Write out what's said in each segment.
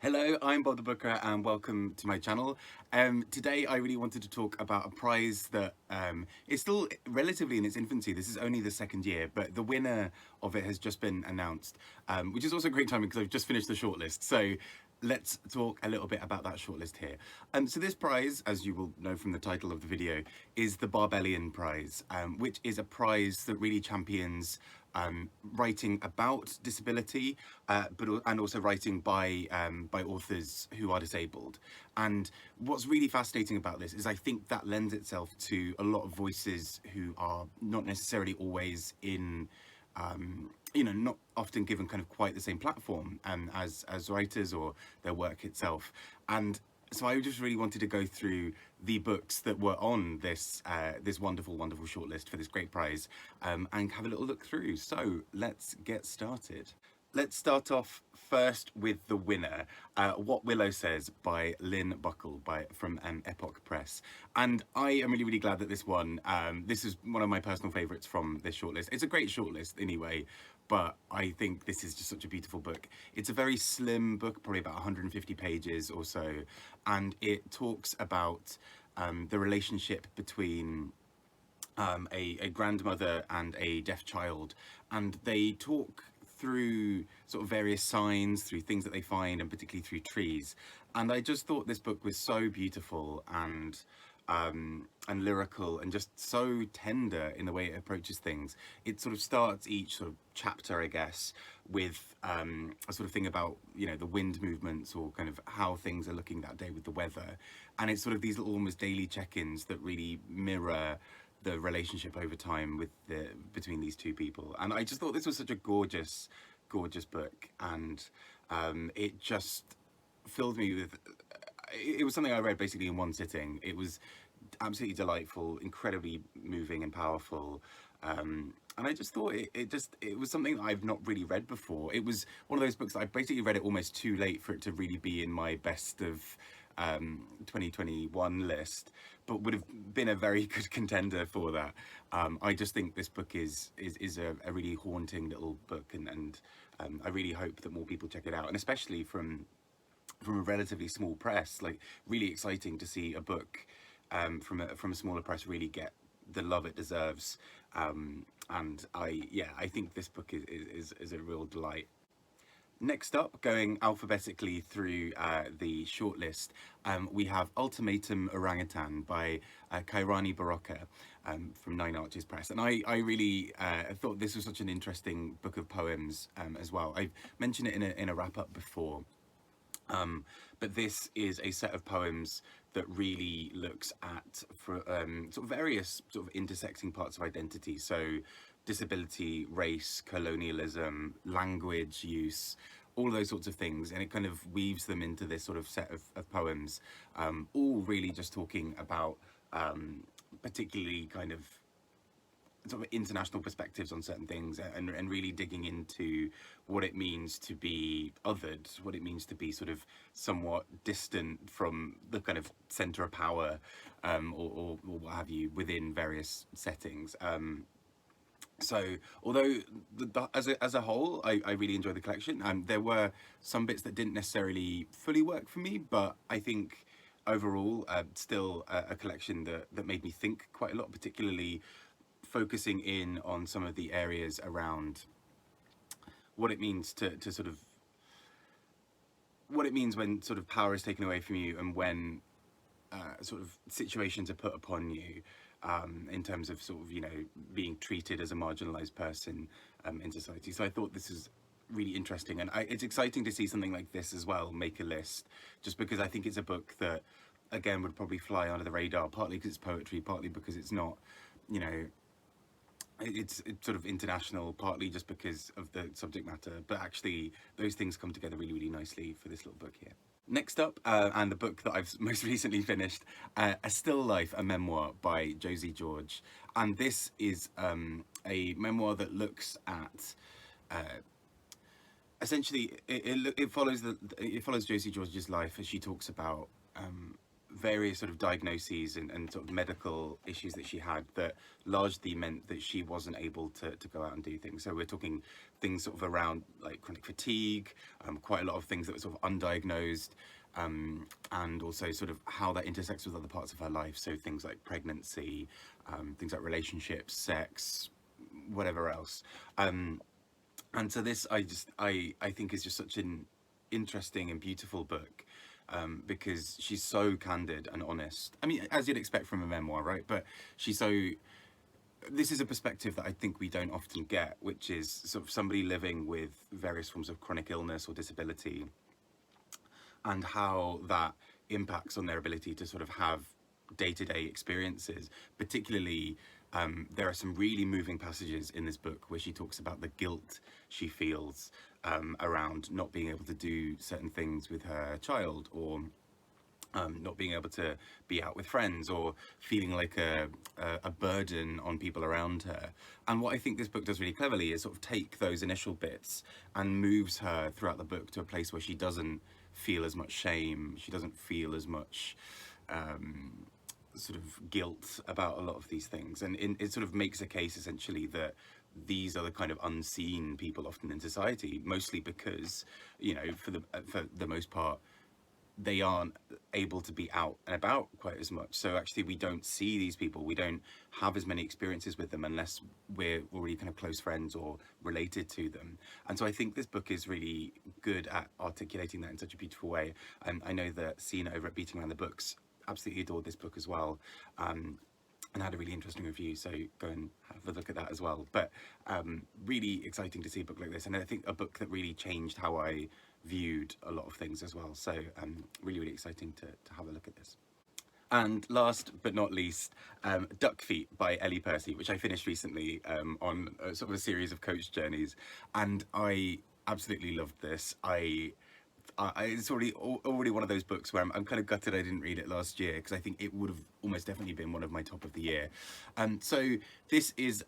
Hello, I'm Bob the Booker and welcome to my channel. Today I really wanted to talk about a prize that is still relatively in its infancy. This is only the second year, but the winner of it has just been announced, which is also great timing because I've just finished the shortlist. So let's talk a little bit about that shortlist here. So this prize, as you will know from the title of the video, is the Barbellion Prize, which is a prize that really champions writing about disability, and also writing by authors who are disabled. And what's really fascinating about this is I think that lends itself to a lot of voices who are not necessarily always in not often given kind of quite the same platform as writers or their work itself. And so I just really wanted to go through the books that were on this this wonderful shortlist for this great prize, and have a little look through. So let's get started. Let's start off first with the winner, What Willow Says by Lynn from Époque Press. And I am really glad that this won. This is one of my personal favourites from this shortlist. It's a great shortlist anyway, but I think this is just such a beautiful book. It's a very slim book, probably about 150 pages or so, and it talks about the relationship between a grandmother and a deaf child, and they talk through sort of various signs, through things that they find, and particularly through trees. And I just thought this book was so beautiful and lyrical and just so tender in the way it approaches things. It sort of starts each sort of chapter, I guess, with a sort of thing about, the wind movements or kind of how things are looking that day with the weather. And it's sort of these little almost daily check-ins that really mirror the relationship over time between these two people. And I just thought this was such a gorgeous book, and it just filled me with, it was something I read basically in one sitting. It was absolutely delightful, incredibly moving and powerful. And I just thought it was something that I've not really read before. It was one of those books that I basically read it almost too late for it to really be in my best of 2021 list, but would have been a very good contender for that. I just think this book is a really haunting little book, and I really hope that more people check it out, and especially from a relatively small press. Like, really exciting to see a book from a smaller press really get the love it deserves. And I think this book is a real delight. Next up, going alphabetically through the shortlist, we have Ultimatum Orangutan by Khairani Barokka from Nine Arches Press. And I really thought this was such an interesting book of poems as well. I've mentioned it in a wrap-up before, but this is a set of poems that really looks at sort of various sort of intersecting parts of identity. So disability, race, colonialism, language use, all those sorts of things, and it kind of weaves them into this sort of set of poems, all really just talking about particularly kind of sort of international perspectives on certain things, and really digging into what it means to be othered, what it means to be sort of somewhat distant from the kind of centre of power, or what have you, within various settings. So although as a whole, I really enjoyed the collection, and there were some bits that didn't necessarily fully work for me, but I think overall still a collection that made me think quite a lot, particularly focusing in on some of the areas around what it means to sort of, what it means when sort of power is taken away from you, and when sort of situations are put upon you, in terms of sort of, being treated as a marginalized person in society. So I thought this is really interesting, and it's exciting to see something like this as well make a list, just because I think it's a book that, again, would probably fly under the radar, partly because it's poetry, partly because it's not, it's sort of international, partly just because of the subject matter, but actually those things come together really nicely for this little book here. Next up, and the book that I've most recently finished, A Still Life, a Memoir by Josie George. And this is a memoir that looks at, essentially, it follows Josie George's life as she talks about various sort of diagnoses and sort of medical issues that she had that largely meant that she wasn't able to go out and do things. So we're talking things sort of around like chronic fatigue, quite a lot of things that were sort of undiagnosed, and also sort of how that intersects with other parts of her life. So things like pregnancy, things like relationships, sex, whatever else. And so this, I think is just such an interesting and beautiful book, because she's so candid and honest. I mean, as you'd expect from a memoir, right? But she's so, this is a perspective that I think we don't often get, which is sort of somebody living with various forms of chronic illness or disability, and how that impacts on their ability to sort of have day-to-day experiences. Particularly, there are some really moving passages in this book where she talks about the guilt she feels around not being able to do certain things with her child, or not being able to be out with friends, or feeling like a burden on people around her. And what I think this book does really cleverly is sort of take those initial bits and moves her throughout the book to a place where she doesn't feel as much shame, she doesn't feel as much sort of guilt about a lot of these things. And it sort of makes a case essentially that these are the kind of unseen people often in society, mostly because, you know, for the most part, they aren't able to be out and about quite as much. So actually we don't see these people, we don't have as many experiences with them unless we're already kind of close friends or related to them. And so I think this book is really good at articulating that in such a beautiful way. And I know that Sina over at Beating Around the Books absolutely adored this book as well, and had a really interesting review, so go and have a look at that as well. But really exciting to see a book like this, and I think a book that really changed how I viewed a lot of things as well. So really, really exciting to have a look at this. And last but not least, Duck Feet by Ellie Percy, which I finished recently on sort of a series of coach journeys, and I absolutely loved this. It's already one of those books where I'm kind of gutted I didn't read it last year, because I think it would have almost definitely been one of my top of the year. So this is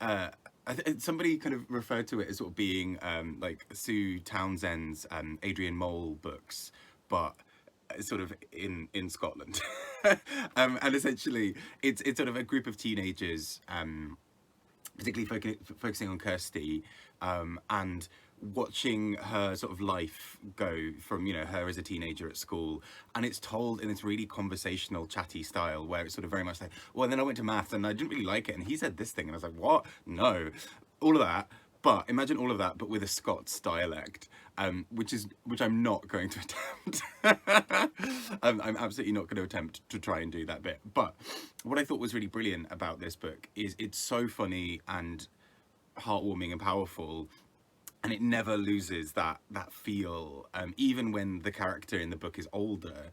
somebody kind of referred to it as sort of being like Sue Townsend's Adrian Mole books, but sort of in Scotland. And essentially it's sort of a group of teenagers, particularly focusing on Kirsty, and watching her sort of life go from, you know, her as a teenager at school, and it's told in this really conversational, chatty style where it's sort of very much like, well, and then I went to maths and I didn't really like it and he said this thing and I was like, what? No. All of that. But imagine all of that, but with a Scots dialect, which I'm not going to attempt. I'm absolutely not going to attempt to try and do that bit. But what I thought was really brilliant about this book is it's so funny and heartwarming and powerful, and it never loses that feel. Even when the character in the book is older,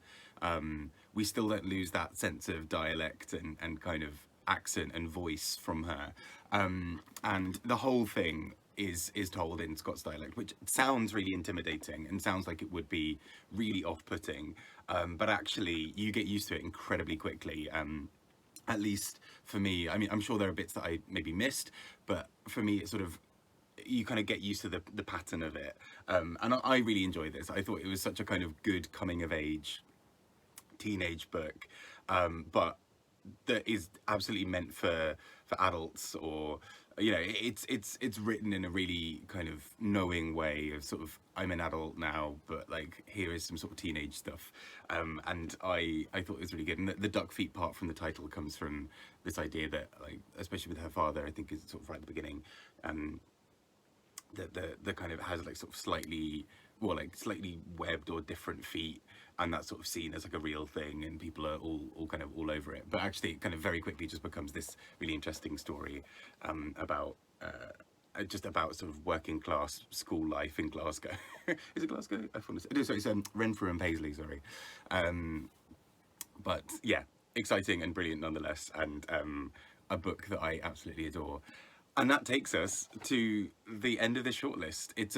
we still don't lose that sense of dialect and kind of accent and voice from her. And the whole thing is told in Scots dialect, which sounds really intimidating and sounds like it would be really off-putting, but actually you get used to it incredibly quickly. At least for me. I mean, I'm sure there are bits that I maybe missed, but for me it's sort of, you kind of get used to the pattern of it. And I really enjoyed this. I thought it was such a kind of good coming of age teenage book, but that is absolutely meant for adults, or, you know, it's written in a really kind of knowing way of sort of, I'm an adult now, but like here is some sort of teenage stuff. And I thought it was really good. And the duck feet part from the title comes from this idea that, like, especially with her father, I think is sort of right at the beginning, that the kind of has like sort of slightly webbed or different feet, and that's sort of seen as like a real thing, and people are all kind of all over it. But actually it kind of very quickly just becomes this really interesting story about just about sort of working class school life in Glasgow. Is it Glasgow? I thought it's Renfrew and Paisley, sorry. But yeah, exciting and brilliant nonetheless, and a book that I absolutely adore. And that takes us to the end of this shortlist. It's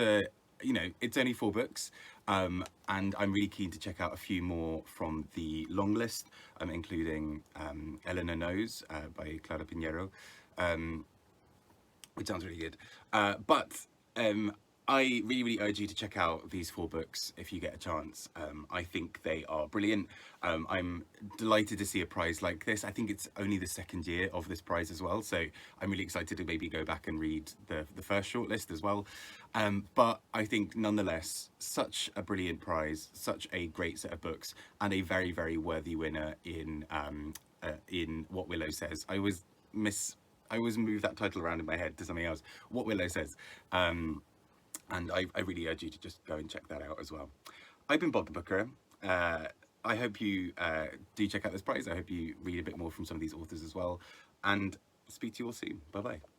it's only 4 books, and I'm really keen to check out a few more from the long list, including Eleanor Knows by Clara Pinheiro, which sounds really good. But I really, really urge you to check out these 4 books if you get a chance. I think they are brilliant. I'm delighted to see a prize like this. I think it's only the second year of this prize as well, so I'm really excited to maybe go back and read the first shortlist as well. But I think nonetheless, such a brilliant prize, such a great set of books, and a very, very worthy winner in What Willow Says. I always move that title around in my head to something else. What Willow Says. And I really urge you to just go and check that out as well. I've been Bob the Booker. I hope you do check out this prize. I hope you read a bit more from some of these authors as well. And speak to you all soon. Bye bye.